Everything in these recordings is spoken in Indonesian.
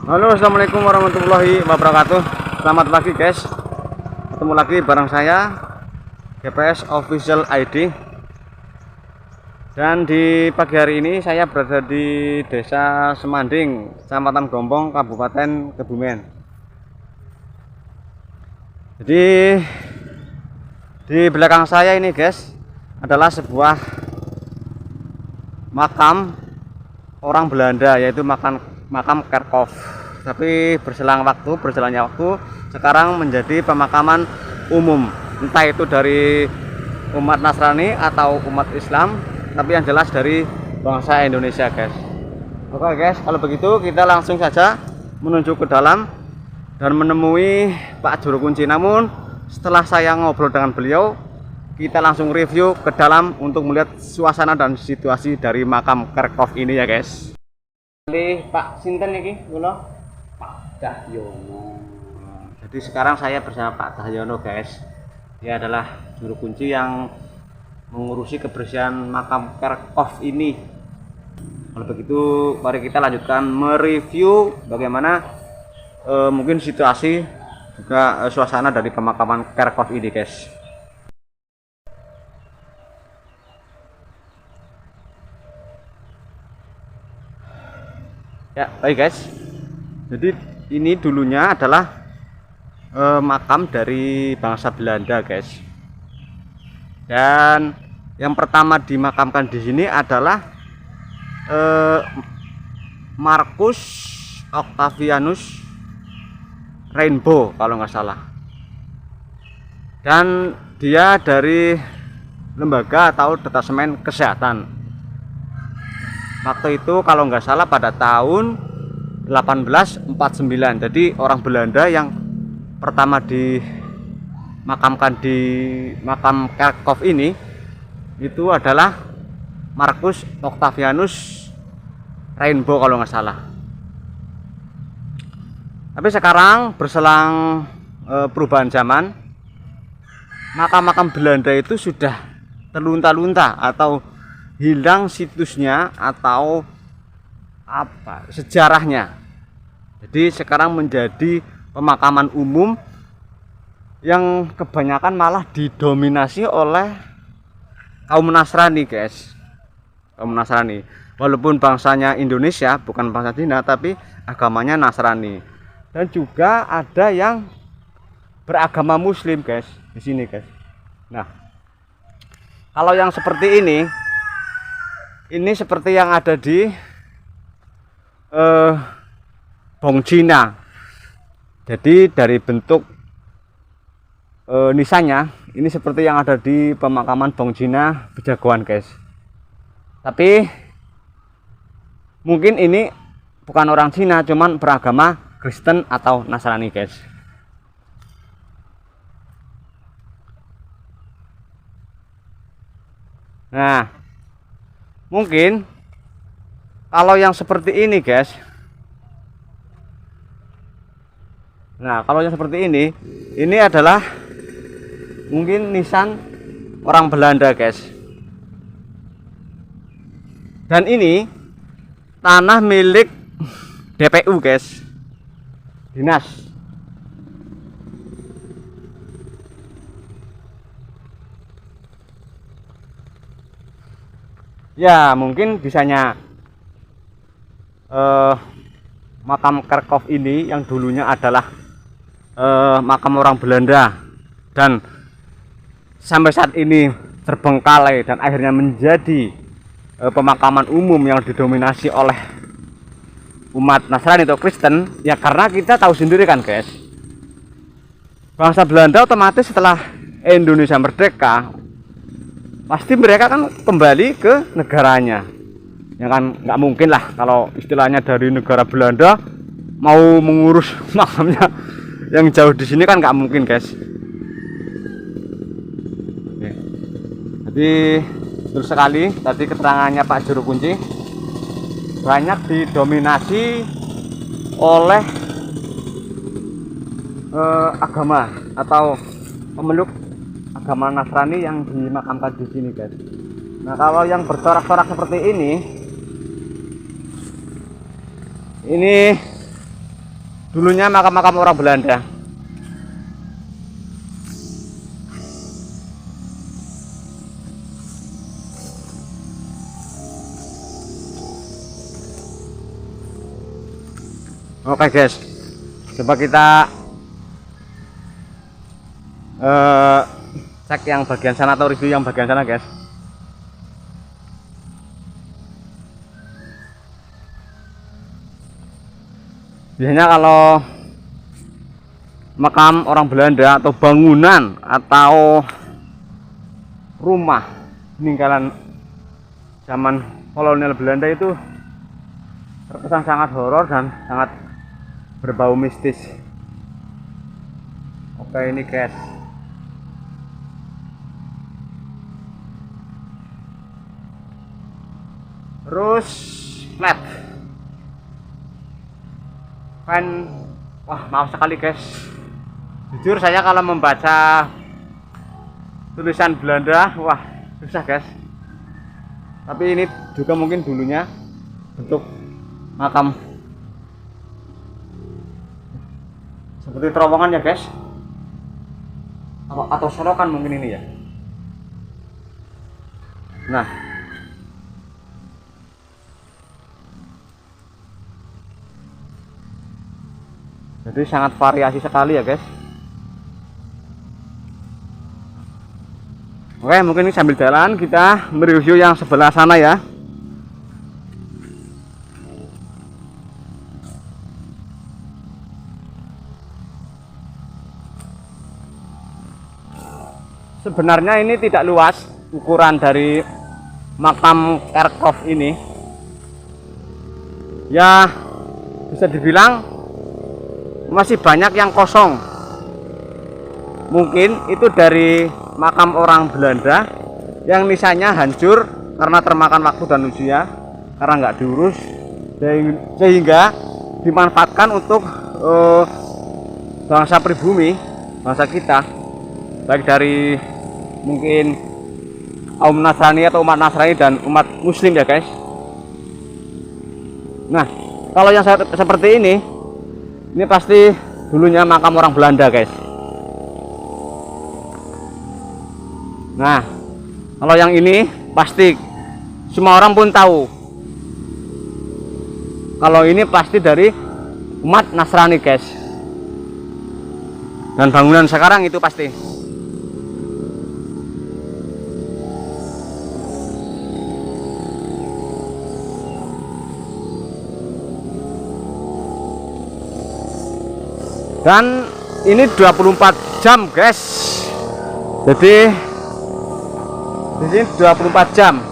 Halo, assalamualaikum warahmatullahi wabarakatuh. Selamat pagi guys. Ketemu lagi bareng saya GPS Official ID. Dan di pagi hari ini saya berada di Desa Semanding, Kecamatan Gombong, Kabupaten Kebumen. Jadi di belakang saya ini guys adalah sebuah makam orang Belanda, yaitu makam Kerkhoff. Tapi berjalannya waktu sekarang menjadi pemakaman umum, entah itu dari umat Nasrani atau umat Islam, tapi yang jelas dari bangsa Indonesia guys. Oke guys, kalau begitu kita langsung saja menuju ke dalam dan menemui Pak Juru Kunci. Namun setelah saya ngobrol dengan beliau, kita langsung review ke dalam untuk melihat suasana dan situasi dari makam Kerkhoff ini ya guys. Pak Sinten iki kula Pak Dahyono. Jadi sekarang saya bersama Pak Dahyono guys. Dia adalah juru kunci yang mengurusi kebersihan makam Kerkhoff ini. Kalau begitu mari kita lanjutkan mereview bagaimana mungkin situasi juga suasana dari pemakaman Kerkhoff ini guys. Ya, baik guys. Jadi ini dulunya adalah makam dari bangsa Belanda, guys. Dan yang pertama dimakamkan di sini adalah Marcus Octavianus Rainbow kalau nggak salah. Dan dia dari lembaga atau detasemen kesehatan. Waktu itu kalau nggak salah pada tahun 1849. Jadi orang Belanda yang pertama dimakamkan di makam Kerkhoff ini itu adalah Marcus Octavianus Rainbow kalau nggak salah. Tapi sekarang berselang perubahan zaman, makam-makam Belanda itu sudah terlunta-lunta atau hilang situsnya atau apa sejarahnya. Jadi sekarang menjadi pemakaman umum yang kebanyakan malah didominasi oleh kaum Nasrani guys. Kaum Nasrani, walaupun bangsanya Indonesia bukan bangsa Cina tapi agamanya Nasrani. Dan juga ada yang beragama Muslim guys di sini guys. Nah, kalau yang seperti ini seperti yang ada di Bongcina. Jadi dari bentuk nisannya ini seperti yang ada di pemakaman Bongcina Bejagoan guys. Tapi mungkin ini bukan orang Cina, cuman beragama Kristen atau Nasrani guys. Nah, mungkin kalau yang seperti ini guys. Nah, kalau yang seperti ini adalah mungkin nisan orang Belanda guys. Dan ini tanah milik DPU guys. Dinas. Ya mungkin bisanya makam Kerkhoff ini yang dulunya adalah makam orang Belanda dan sampai saat ini terbengkalai dan akhirnya menjadi pemakaman umum yang didominasi oleh umat Nasrani atau Kristen. Ya karena kita tahu sendiri kan guys, bangsa Belanda otomatis setelah Indonesia merdeka pasti mereka kan kembali ke negaranya. Ya kan nggak mungkin lah kalau istilahnya dari negara Belanda mau mengurus makamnya yang jauh di sini kan nggak mungkin guys. Oke. Jadi betul sekali tadi keterangannya Pak Juru Kunci, banyak didominasi oleh agama atau pemeluk agama Nasrani yang dimakamkan di sini guys. Nah kalau yang bercorak-corak seperti ini dulunya makam-makam orang Belanda. Oke guys, coba kita cek yang bagian sana atau review yang bagian sana guys. Biasanya kalau makam orang Belanda atau bangunan atau rumah peninggalan zaman kolonial Belanda itu terkesan sangat horor dan sangat berbau mistis. Oke, ini guys, terus flat fan. Wah, maaf sekali guys, jujur saya kalau membaca tulisan Belanda, wah susah guys. Tapi ini juga mungkin dulunya bentuk makam seperti terowongan ya guys, atau solokan mungkin ini ya. Nah, jadi sangat variasi sekali ya guys. Oke, mungkin ini sambil jalan kita mereview yang sebelah sana ya. Sebenarnya ini tidak luas ukuran dari makam Kerkhoff ini. Ya, bisa dibilang masih banyak yang kosong. Mungkin itu dari makam orang Belanda yang nisanya hancur karena termakan waktu dan usia, karena nggak diurus, sehingga dimanfaatkan untuk bangsa pribumi, bangsa kita, baik dari mungkin kaum Nasrani atau umat Nasrani dan umat Muslim ya guys. Nah, kalau yang seperti ini pasti dulunya makam orang Belanda guys. Nah, kalau yang ini pasti semua orang pun tahu kalau ini pasti dari umat Nasrani guys. Dan bangunan sekarang itu pasti. Dan ini 24 jam guys. Jadi di sini 24 jam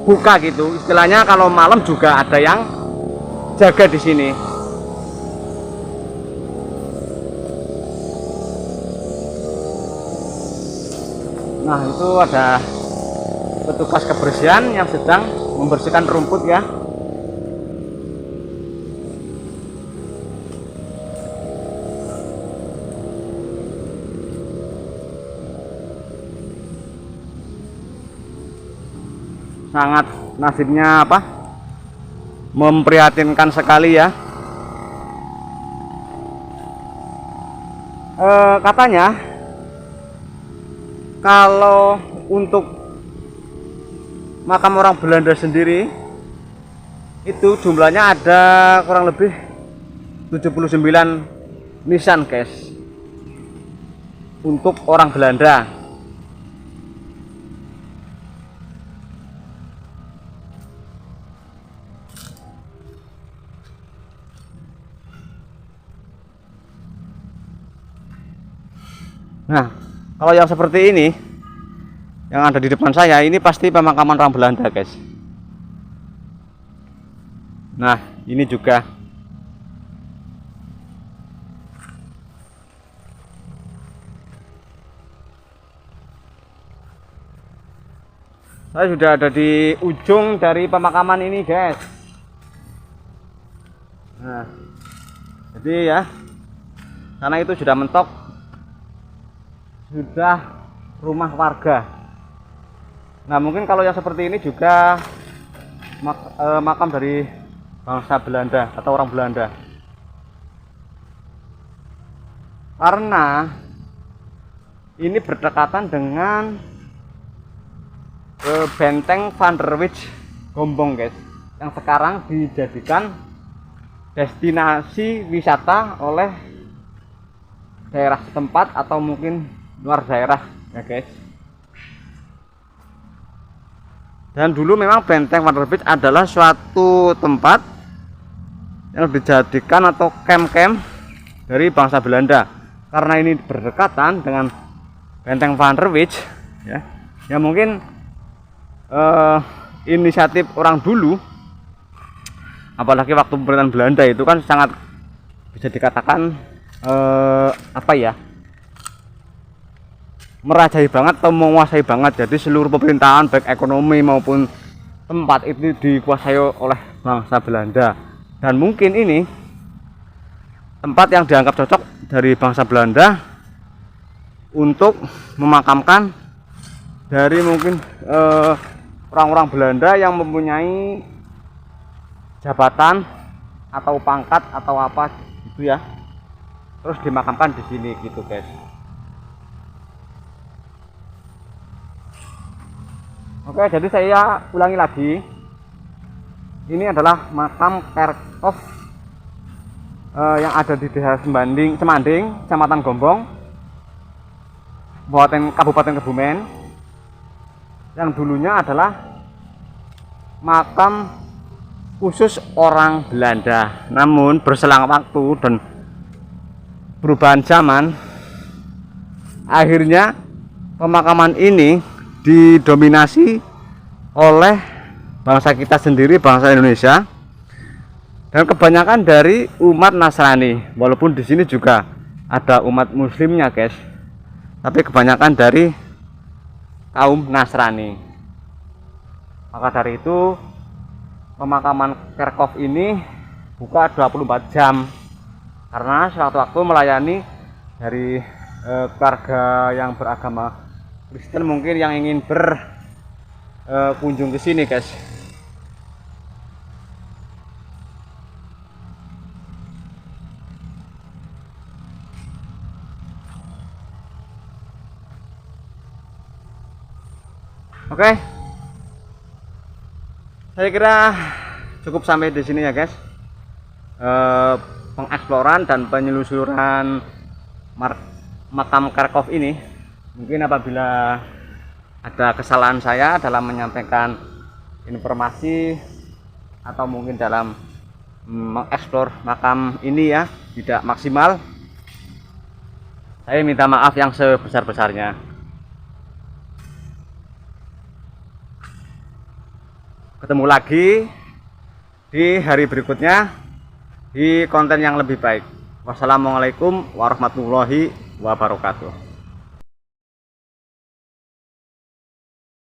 buka gitu. Istilahnya kalau malam juga ada yang jaga di sini. Nah, itu ada petugas kebersihan yang sedang membersihkan rumput ya. Sangat nasibnya apa, memprihatinkan sekali ya. Katanya kalau untuk makam orang Belanda sendiri itu jumlahnya ada kurang lebih 79 nisan guys untuk orang Belanda. Nah, kalau yang seperti ini yang ada di depan saya ini pasti pemakaman orang Belanda guys. Nah, ini juga. Saya sudah ada di ujung dari pemakaman ini guys. Nah, jadi ya, karena itu sudah mentok, sudah rumah warga. Nah, mungkin kalau yang seperti ini juga makam dari bangsa Belanda atau orang Belanda. karena ini berdekatan dengan benteng Van der Wijk Gombong guys, yang sekarang dijadikan destinasi wisata oleh daerah setempat atau mungkin luar daerah ya guys. Dan dulu memang benteng Van der Wijk adalah suatu tempat yang dijadikan atau camp-camp dari bangsa Belanda. Karena ini berdekatan dengan benteng Van der Wijk ya, ya mungkin inisiatif orang dulu, apalagi waktu pemerintahan Belanda itu kan sangat bisa dikatakan apa ya, merajai banget atau menguasai banget. Jadi seluruh pemerintahan baik ekonomi maupun tempat itu dikuasai oleh bangsa Belanda. Dan mungkin ini tempat yang dianggap cocok dari bangsa Belanda untuk memakamkan dari mungkin orang-orang Belanda yang mempunyai jabatan atau pangkat atau apa gitu ya, terus dimakamkan di sini gitu guys. Oke, jadi saya ulangi lagi, ini adalah makam Kerkhof yang ada di Desa Semanding, Kecamatan Gombong, Kabupaten Kebumen, yang dulunya adalah makam khusus orang Belanda. Namun berselang waktu dan perubahan zaman, akhirnya pemakaman ini didominasi oleh bangsa kita sendiri, bangsa Indonesia, dan kebanyakan dari umat Nasrani. Walaupun di sini juga ada umat Muslimnya guys, tapi kebanyakan dari kaum Nasrani. Maka dari itu pemakaman Kerkhof ini buka 24 jam karena sewaktu-waktu melayani dari keluarga yang beragama Kristen mungkin yang ingin berkunjung ke sini guys. Oke, saya kira cukup sampai di sini ya guys, pengeksploran dan penyelusuran makam Kerkhof ini. Mungkin apabila ada kesalahan saya dalam menyampaikan informasi atau mungkin dalam mengeksplor makam ini ya tidak maksimal, saya minta maaf yang sebesar-besarnya. Ketemu lagi di hari berikutnya di konten yang lebih baik. Wassalamualaikum warahmatullahi wabarakatuh.